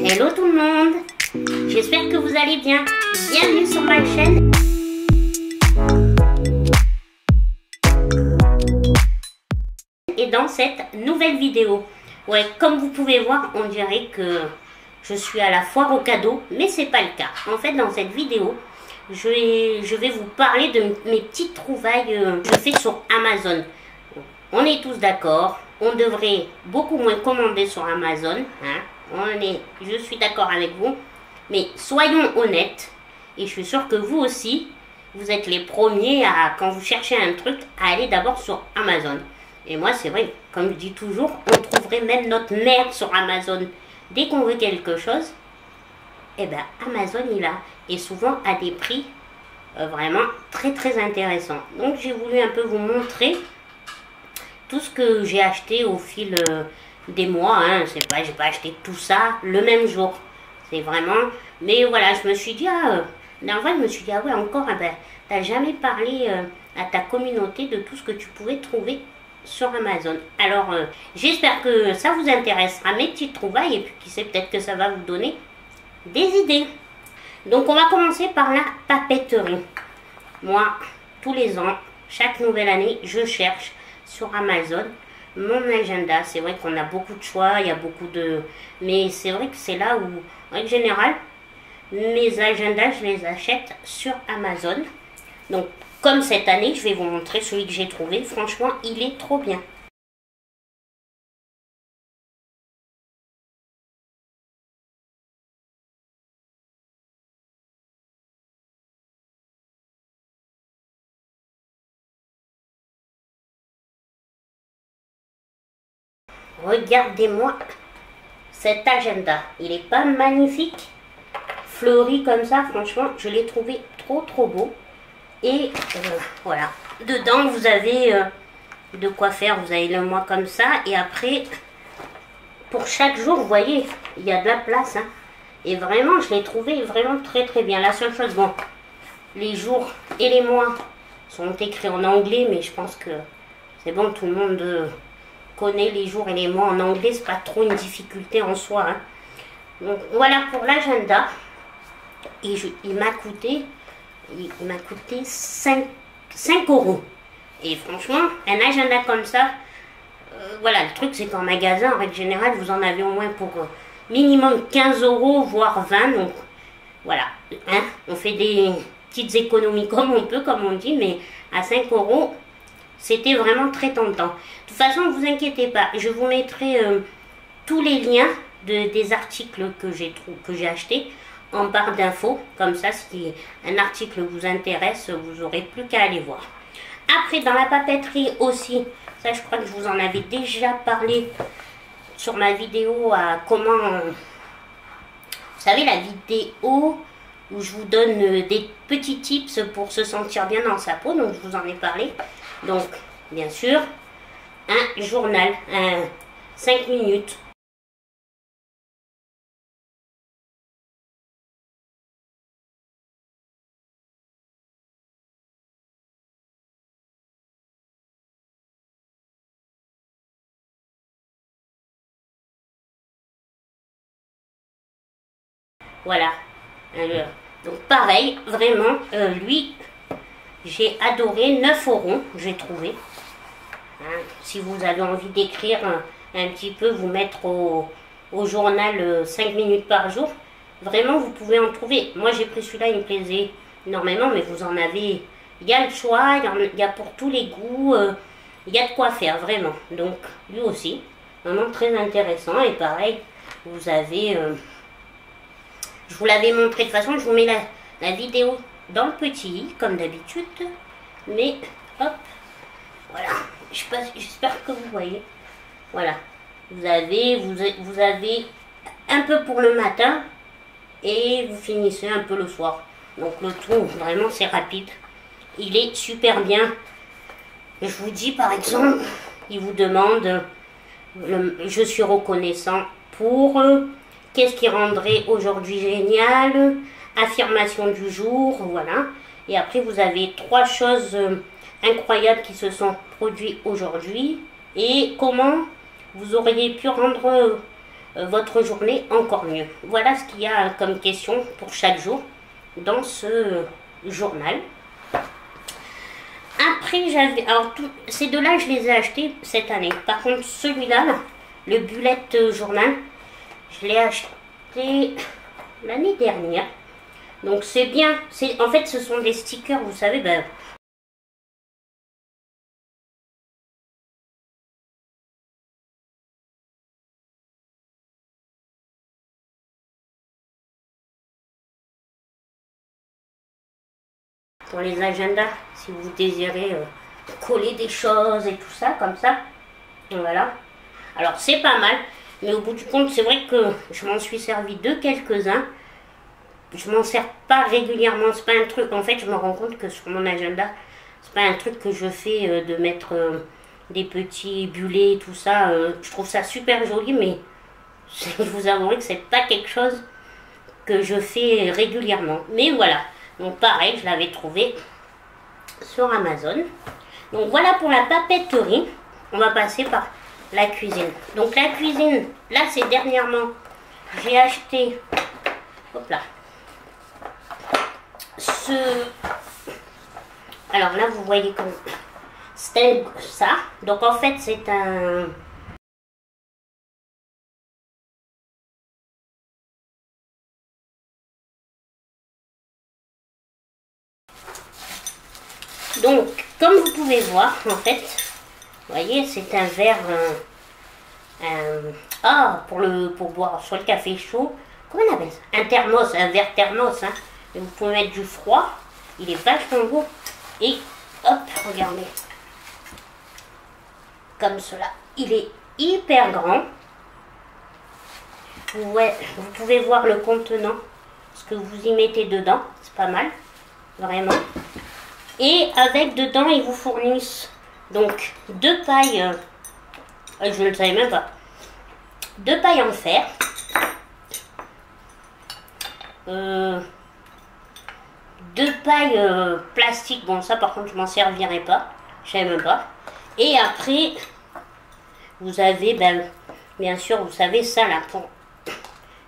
Hello tout le monde, j'espère que vous allez bien. Bienvenue sur ma chaîne. Et dans cette nouvelle vidéo, ouais, comme vous pouvez voir, on dirait que je suis à la foire aux cadeaux, mais c'est pas le cas. En fait, dans cette vidéo, je vais vous parler de mes petites trouvailles que je fais sur Amazon. On est tous d'accord, on devrait beaucoup moins commander sur Amazon, hein. Je suis d'accord avec vous, mais soyons honnêtes, et je suis sûre que vous aussi, vous êtes les premiers à, quand vous cherchez un truc, à aller d'abord sur Amazon. Et moi, c'est vrai, comme je dis toujours, on trouverait même notre mère sur Amazon. Dès qu'on veut quelque chose, eh ben Amazon il a, et souvent à des prix vraiment très très intéressants. Donc j'ai voulu un peu vous montrer tout ce que j'ai acheté au fil des mois, hein. C'est pas, j'ai pas acheté tout ça le même jour. C'est vraiment, mais voilà, je me suis dit, en vrai, je me suis dit, ah ouais, encore, ben, t'as jamais parlé à ta communauté de tout ce que tu pouvais trouver sur Amazon. Alors, j'espère que ça vous intéressera, mes petites trouvailles, et puis qui sait, peut-être que ça va vous donner des idées. Donc, on va commencer par la papeterie. Moi, tous les ans, chaque nouvelle année, je cherche sur Amazon mon agenda. C'est vrai qu'on a beaucoup de choix, il y a beaucoup de... Mais c'est vrai que c'est là où, en général, mes agendas, je les achète sur Amazon. Donc, comme cette année, je vais vous montrer celui que j'ai trouvé. Franchement, il est trop bien. Regardez-moi cet agenda. Il est pas magnifique? Fleuri comme ça, franchement, je l'ai trouvé trop beau. Et voilà. Dedans, vous avez de quoi faire. Vous avez le mois comme ça. Et après, pour chaque jour, vous voyez, il y a de la place. Hein. Et vraiment, je l'ai trouvé vraiment très bien. La seule chose, bon, les jours et les mois sont écrits en anglais. Mais je pense que c'est bon, tout le monde connaît les jours et les mois en anglais. C'est pas trop une difficulté en soi. Hein. Donc voilà pour l'agenda. Et il m'a coûté 5 €. Et franchement, un agenda comme ça, voilà, le truc c'est qu'en magasin, en règle générale, vous en avez au moins pour minimum 15 €, voire 20. Donc voilà, hein, on fait des petites économies comme on peut, comme on dit, mais à 5 €, c'était vraiment très tentant. De toute façon, ne vous inquiétez pas, je vous mettrai tous les liens des articles que j'ai achetés en barre d'infos. Comme ça, si un article vous intéresse, vous n'aurez plus qu'à aller voir. Après, dans la papeterie aussi, ça je crois que je vous en avais déjà parlé sur ma vidéo à comment... Vous savez, la vidéo où je vous donne des petits tips pour se sentir bien dans sa peau. Donc, je vous en ai parlé. Donc, bien sûr, un journal, 5 minutes. Voilà. Donc pareil, vraiment, lui, j'ai adoré, 9 €, j'ai trouvé. Hein, si vous avez envie d'écrire un petit peu, vous mettre au journal 5 minutes par jour, vraiment, vous pouvez en trouver. Moi, j'ai pris celui-là, il me plaisait énormément, mais vous en avez... Il y a le choix, il y a pour tous les goûts, il y a de quoi faire, vraiment. Donc, lui aussi, vraiment très intéressant. Et pareil, vous avez... je vous l'avais montré, de toute façon, je vous mets la vidéo dans le petit i, comme d'habitude. Mais, hop, voilà. J'espère que vous voyez. Voilà. Vous avez un peu pour le matin et vous finissez un peu le soir. Donc, le tout, vraiment, c'est rapide. Il est super bien. Je vous dis, par exemple, il vous demande, je suis reconnaissant pour... qu'est-ce qui rendrait aujourd'hui génial? Affirmation du jour, voilà. Et après, vous avez 3 choses incroyables qui se sont produites aujourd'hui. Et comment vous auriez pu rendre votre journée encore mieux. Voilà ce qu'il y a comme question pour chaque jour dans ce journal. Après, j'avais... Alors, ces deux-là, je les ai achetés cette année. Par contre, celui-là, là, le bullet journal, je l'ai acheté l'année dernière. Donc, c'est bien. En fait, ce sont des stickers, vous savez, ben, pour les agendas, si vous désirez coller des choses et tout ça, comme ça. Voilà. Alors, c'est pas mal. Mais au bout du compte, c'est vrai que je m'en suis servi de quelques-uns. Je m'en sers pas régulièrement. C'est pas un truc... En fait, je me rends compte que sur mon agenda, c'est pas un truc que je fais de mettre des petits bullets et tout ça. Je trouve ça super joli, mais je vous avouerai que c'est pas quelque chose que je fais régulièrement. Mais voilà. Donc pareil, je l'avais trouvé sur Amazon. Donc voilà pour la papeterie. On va passer par la cuisine. Donc la cuisine, là c'est dernièrement, j'ai acheté, hop là, alors là vous voyez comme c'est ça. Donc en fait c'est un... Donc comme vous pouvez voir en fait, vous voyez c'est un verre, pour boire soit le café chaud, comment on appelle ça, un thermos, un verre thermos, hein. Et vous pouvez mettre du froid, il est vachement beau. Et hop, regardez, comme cela, il est hyper grand. Ouais, vous pouvez voir le contenant, ce que vous y mettez dedans, c'est pas mal, vraiment. Et avec dedans, ils vous fournissent donc deux pailles, je ne le savais même pas, deux pailles en fer, deux pailles plastiques, bon ça par contre je m'en servirai pas, je savais même pas. Et après, vous avez, ben, bien sûr, vous savez ça là, pour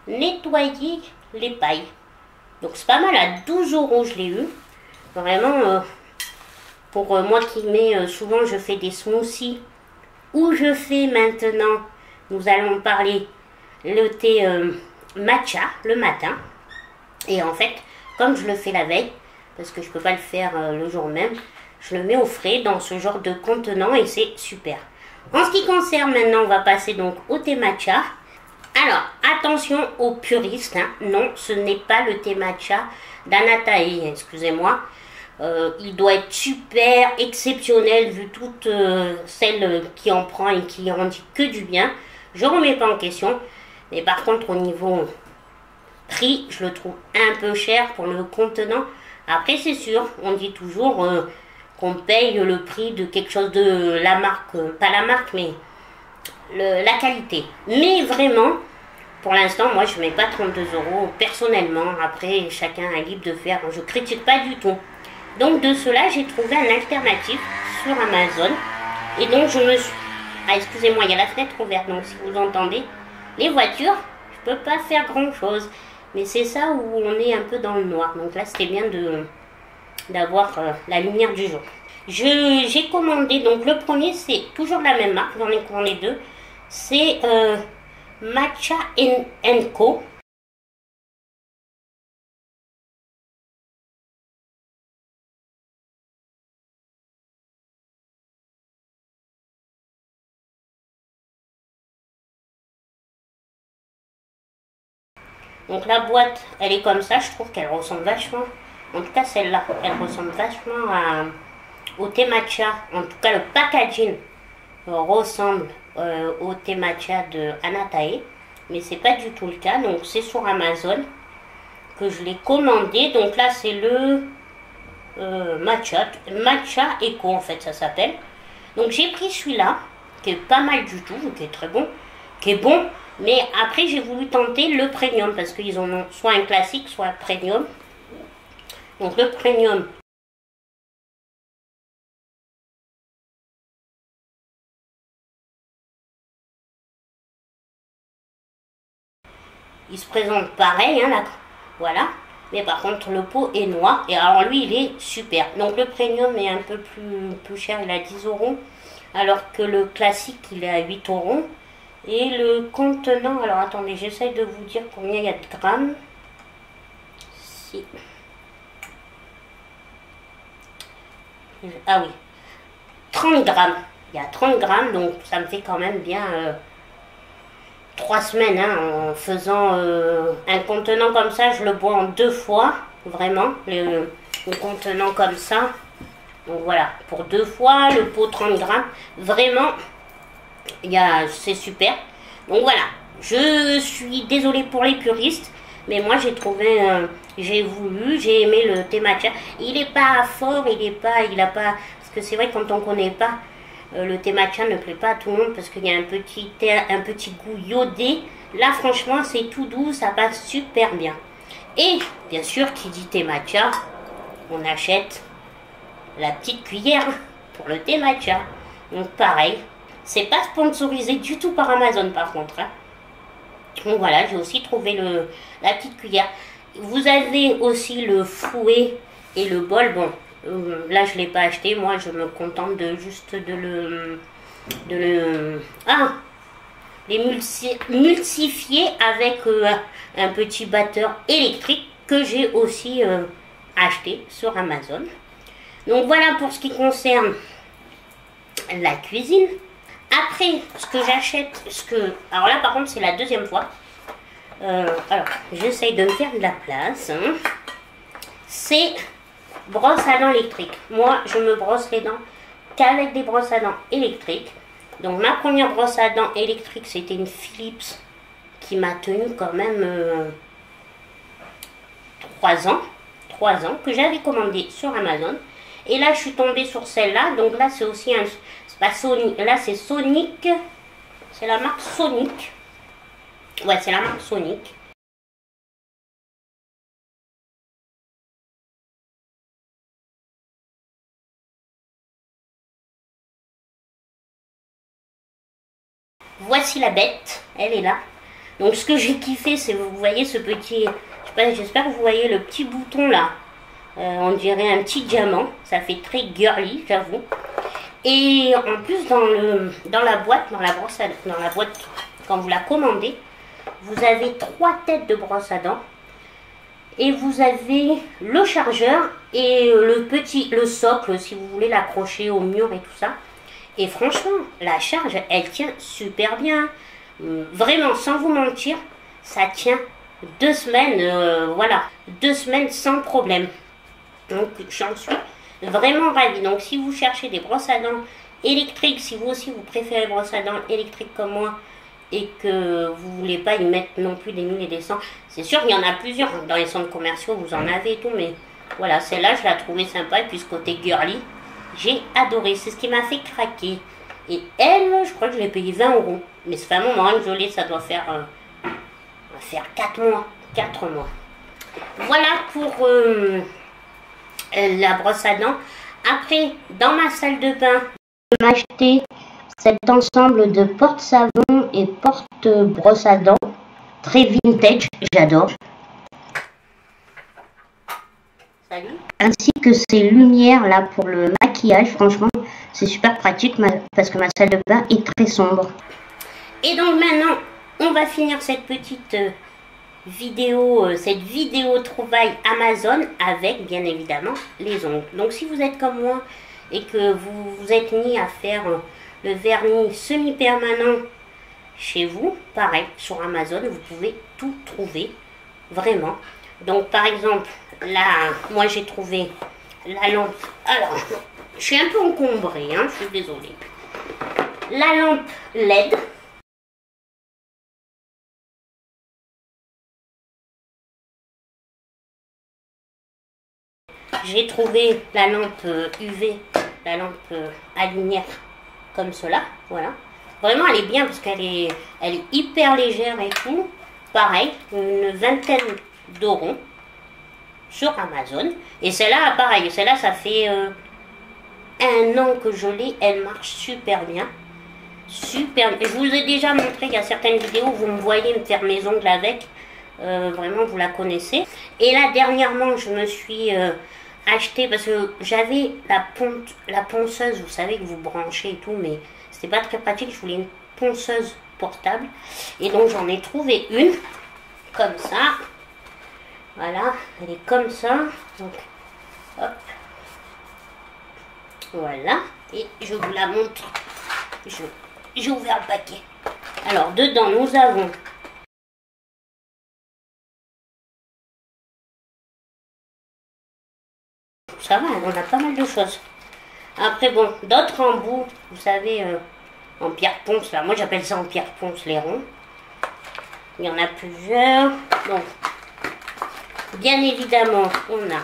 nettoyer les pailles. Donc c'est pas mal, à 12 € je l'ai eu. Vraiment, pour moi qui mets, souvent je fais des smoothies, ou je fais maintenant, nous allons parler, le thé matcha le matin. Et en fait, comme je le fais la veille, parce que je peux pas le faire le jour même, je le mets au frais dans ce genre de contenant et c'est super. En ce qui concerne maintenant, on va passer donc au thé matcha. Alors, attention aux puristes, hein. Non, ce n'est pas le thé matcha d'Anatae, excusez-moi. Il doit être super exceptionnel vu toutes celles qui en prend et qui en dit que du bien. Je ne remets pas en question. Mais par contre, au niveau prix, je le trouve un peu cher pour le contenant. Après, c'est sûr, on dit toujours qu'on paye le prix de quelque chose de la marque, pas la marque, mais la qualité. Mais vraiment, pour l'instant, moi, je ne mets pas 32 € personnellement. Après, chacun est libre de faire. Je ne critique pas du tout. Donc, de cela, j'ai trouvé un alternatif sur Amazon. Et donc, je me suis... Ah, excusez-moi, il y a la fenêtre ouverte. Donc, si vous entendez les voitures, je ne peux pas faire grand-chose. Mais c'est ça où on est un peu dans le noir. Donc là, c'était bien d'avoir la lumière du jour. J'ai commandé, donc le premier, c'est toujours la même marque. J'en ai commandé deux. C'est Matcha Co. Donc la boîte, elle est comme ça. Je trouve qu'elle ressemble vachement. En tout cas, celle-là, elle ressemble vachement au thé matcha. En tout cas, le packaging ressemble au thé matcha de Anatae. Mais c'est pas du tout le cas. Donc c'est sur Amazon que je l'ai commandé. Donc là, c'est le Matcha Eco, en fait, ça s'appelle. Donc j'ai pris celui-là, qui est pas mal du tout, qui est très bon, qui est bon. Mais après, j'ai voulu tenter le premium, parce qu'ils en ont soit un classique, soit un premium. Donc le premium, il se présente pareil, hein, là, voilà. Mais par contre, le pot est noir. Et alors, lui, il est super. Donc, le premium est un peu plus cher. Il a 10 €. Alors que le classique, il est à 8 €. Et le contenant... Alors, attendez, j'essaye de vous dire combien il y a de grammes. Si. Ah oui. 30 grammes. Il y a 30 grammes. Donc, ça me fait quand même bien... 3 semaines, hein, en faisant un contenant comme ça. Je le bois en 2 fois, vraiment, le contenant comme ça. Donc voilà, pour 2 fois, le pot 30 grammes, vraiment, c'est super. Donc voilà, je suis désolée pour les puristes, mais moi j'ai trouvé, j'ai aimé le thé matcha. Il est pas fort, il a pas, parce que c'est vrai quand on connaît pas, le thé matcha ne plaît pas à tout le monde parce qu'il y a un petit goût iodé. Là, franchement, c'est tout doux, ça passe super bien. Et, bien sûr, qui dit thé matcha, on achète la petite cuillère pour le thé matcha. Donc, pareil, c'est pas sponsorisé du tout par Amazon, par contre. Hein. Donc, voilà, j'ai aussi trouvé la petite cuillère. Vous avez aussi le fouet et le bol. Bon, là, je ne l'ai pas acheté. Moi, je me contente de juste les multifier avec un petit batteur électrique que j'ai aussi acheté sur Amazon. Donc, voilà pour ce qui concerne la cuisine. Après, ce que j'achète, alors là, par contre, c'est la deuxième fois. Alors, j'essaye de me faire de la place. Hein. C'est... brosse à dents électrique. Moi, je me brosse les dents qu'avec des brosses à dents électriques. Donc, ma première brosse à dents électrique, c'était une Philips qui m'a tenu quand même 3 ans. 3 ans, que j'avais commandé sur Amazon. Et là, je suis tombée sur celle-là. Donc là, c'est aussi un... C'est pas Sonic. Là, c'est Sonic. C'est la marque Sonic. Ouais, c'est la marque Sonic. Voici la bête, elle est là. Donc ce que j'ai kiffé, c'est, vous voyez ce petit, j'espère que vous voyez le petit bouton là. On dirait un petit diamant, ça fait très girly, j'avoue. Et en plus dans la boîte, dans la boîte, quand vous la commandez, vous avez 3 têtes de brosse à dents. Et vous avez le chargeur et le socle, si vous voulez l'accrocher au mur et tout ça. Et franchement, la charge, elle tient super bien. Vraiment, sans vous mentir, ça tient 2 semaines, voilà, 2 semaines sans problème. Donc, j'en suis vraiment ravie. Donc, si vous cherchez des brosses à dents électriques, si vous aussi vous préférez les brosses à dents électriques comme moi, et que vous ne voulez pas y mettre non plus des 1000 et des 100, c'est sûr qu'il y en a plusieurs. Dans les centres commerciaux, vous en avez et tout, mais voilà, celle-là, je la trouvais sympa. Et puis, ce côté girly, j'ai adoré, c'est ce qui m'a fait craquer. Et elle, je crois que je l'ai payé 20 €. Mais c'est pas un moment que je l'ai, ça doit faire 4 mois. 4 mois. Voilà pour la brosse à dents. Après, dans ma salle de bain, je vais m'acheter cet ensemble de porte-savon et porte-brosse à dents. Très vintage, j'adore. Salut. Ainsi que ces lumières là pour le maquillage, franchement c'est super pratique parce que ma salle de bain est très sombre. Et donc maintenant on va finir cette petite vidéo, trouvaille Amazon avec bien évidemment les ongles. Donc si vous êtes comme moi et que vous vous êtes mis à faire le vernis semi-permanent chez vous, pareil sur Amazon vous pouvez tout trouver vraiment. Donc par exemple là, moi j'ai trouvé la lampe. Alors, je suis un peu encombrée, hein, je suis désolée. La lampe LED. J'ai trouvé la lampe UV, la lampe à lumière comme cela, voilà. Vraiment, elle est bien parce qu'elle est hyper légère et tout. Pareil, une vingtaine d'euros sur Amazon. Et celle-là, pareil, celle-là, ça fait 1 an que je l'ai. Elle marche super bien. Super. Je vous ai déjà montré, il y a certaines vidéos où vous me voyez me faire mes ongles avec. Vraiment, vous la connaissez. Et là, dernièrement, je me suis acheté, parce que j'avais la ponceuse, vous savez, que vous branchez et tout, mais c'était pas très pratique. Je voulais une ponceuse portable. Et donc, j'en ai trouvé une, comme ça. Voilà, elle est comme ça. Donc, hop. Voilà. Et je vous la montre. J'ai ouvert le paquet. Alors, dedans, nous avons ça va, on a pas mal de choses. Après, bon, d'autres embouts, vous savez, en pierre ponce, là. Moi, j'appelle ça en pierre ponce, les ronds. Il y en a plusieurs. Donc, bien évidemment, on a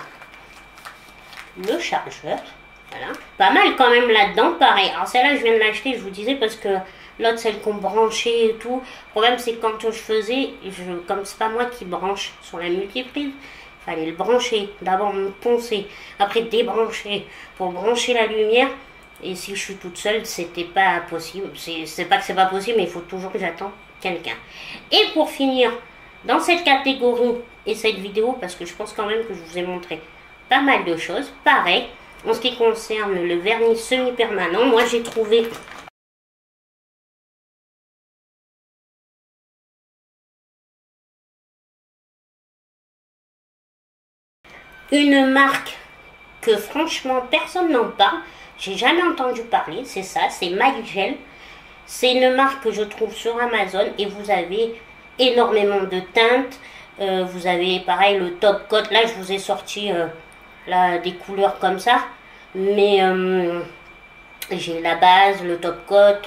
le chargeur. Voilà. Pas mal quand même là-dedans, pareil. Alors, celle-là, je viens de l'acheter, je vous disais, parce que l'autre, celle qu'on branchait et tout. Le problème, c'est que quand je faisais, comme c'est pas moi qui branche sur la multiprise, il fallait le brancher, d'abord me poncer, après débrancher pour brancher la lumière. Et si je suis toute seule, c'était pas possible. C'est pas que c'est pas possible, mais il faut toujours que j'attende quelqu'un. Et pour finir, dans cette catégorie et cette vidéo, parce que je pense quand même que je vous ai montré pas mal de choses, pareil, en ce qui concerne le vernis semi-permanent, moi j'ai trouvé une marque que franchement personne n'en parle, j'ai jamais entendu parler, c'est ça, c'est MyGel. C'est une marque que je trouve sur Amazon et vous avez énormément de teintes. Vous avez pareil le top coat, là je vous ai sorti là, des couleurs comme ça, mais j'ai la base, le top coat.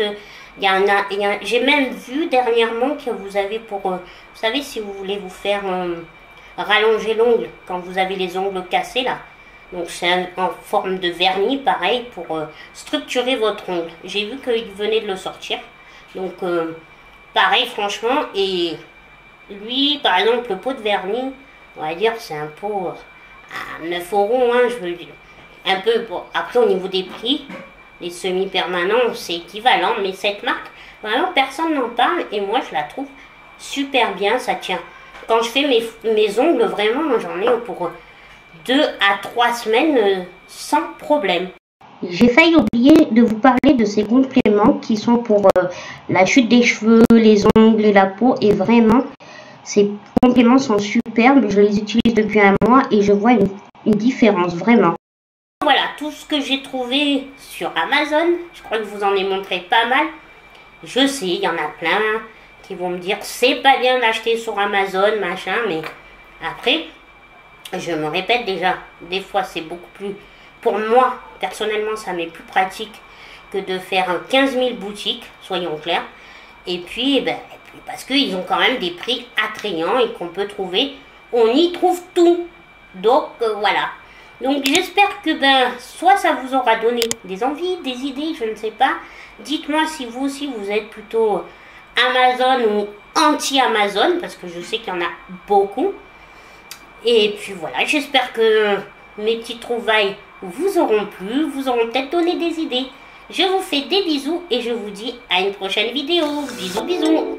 J'ai même vu dernièrement que vous avez pour, vous savez, si vous voulez vous faire rallonger l'ongle quand vous avez les ongles cassés là. Donc c'est en forme de vernis, pareil, pour structurer votre ongle. J'ai vu qu'il venait de le sortir. Donc pareil, franchement. Et lui, par exemple, le pot de vernis, on va dire c'est un pot à 9 €, hein, je veux dire. Un peu, bon, après au niveau des prix, les semi-permanents, c'est équivalent. Mais cette marque, vraiment, personne n'en parle. Et moi, je la trouve super bien, ça tient. Quand je fais mes ongles, vraiment, j'en ai pour 2 à 3 semaines sans problème. J'ai failli oublier de vous parler de ces compléments qui sont pour la chute des cheveux, les ongles et la peau. Et vraiment, ces compléments sont superbes. Je les utilise depuis un mois et je vois une différence, vraiment. Voilà, tout ce que j'ai trouvé sur Amazon. Je crois que je vous en ai montré pas mal. Je sais, il y en a plein qui vont me dire c'est pas bien d'acheter sur Amazon, machin, mais après, je me répète déjà, des fois c'est beaucoup plus, pour moi, personnellement, ça m'est plus pratique que de faire 15 000 boutiques, soyons clairs. Et puis, parce qu'ils ont quand même des prix attrayants et qu'on peut trouver, on y trouve tout. Donc, voilà. Donc, j'espère que, soit ça vous aura donné des envies, des idées, je ne sais pas. Dites-moi si vous aussi, vous êtes plutôt Amazon ou anti-Amazon, parce que je sais qu'il y en a beaucoup. Et puis voilà, j'espère que mes petites trouvailles vous auront plu, vous auront peut-être donné des idées. Je vous fais des bisous et je vous dis à une prochaine vidéo. Bisous, bisous.